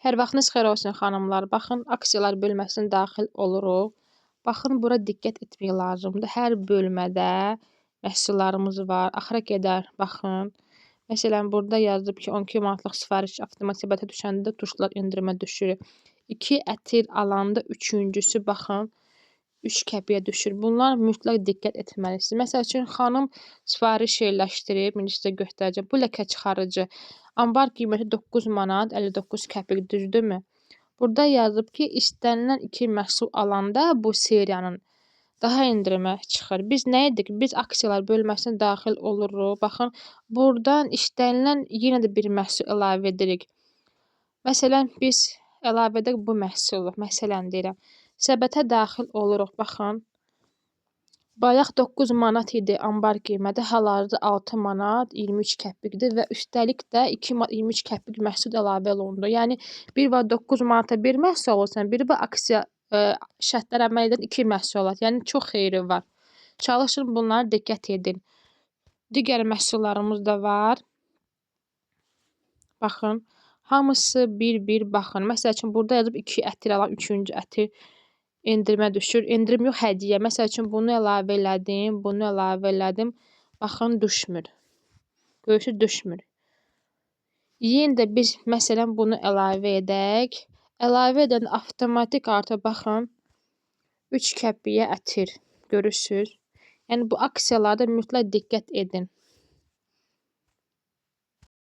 Hər vaxtınız xeyir olsun xanımlar. Baxın, aksiyalar bölməsinə daxil oluruq. Baxın, bura diqqət etmək lazımdır. Hər bölmədə məhsullarımız var. Axıra qədər baxın. Məsələn, burada yazıb ki, 12 manatlıq sifariş avtomatik səbətə düşəndə tuşlar endirimə düşür. 2 ətir alanda üçüncüsü baxın 3 qəpiyə düşür. Bunlar mütləq diqqət etməlisiniz. Məsəl üçün, xanım sifariş yerləşdirib, indi sizə göstərəcəm. Bu ləkə çıxarıcı. Ambar qiyməti 9 manat 59 qəpik, düzdürmü? Burada yazıb ki, istənilən 2 məhsul alanda bu seriyanın daha endirimə çıxır. Biz nə edik? Biz aksiyalar bölməsinə daxil oluruq. Baxın, buradan istənilən yenə də bir məhsul əlavə edirik. Məsələn, biz əlavə edək bu məhsulu. Məsələn, deyirəm. Səbətə daxil oluruq. Baxın. Bayaq 9 manat idi ambar qiyməti, hal-hazırda 6 manat 23 qəpikdir və üstəlik də 2 manat 23 qəpik məhsul əlavə olundu. Yəni, bir var 9 manata bir məhsul olsan, biri var aksiya şərtlərə əməl edən 2 məhsul olar. Yəni, çox xeyri var. Çalışın, bunlara diqqət edin. Digər məhsullarımız da var. Baxın, hamısı bir-bir baxın. Məsəl üçün, burada yazıb 2 ətir alan 3-cü ətir endirimə düşür. Endirim yox, hədiyyə. Məsəl üçün, bunu əlavə elədim, bunu əlavə elədim. Baxın, düşmür. Görürsünüz, düşmür. Yenə də biz, məsələn, bunu əlavə edək. Əlavə edən avtomatik artıq, baxın, 3 qəpiyə ətir. Görürsünüz. Yəni, bu aksiyalarda mütləq diqqət edin.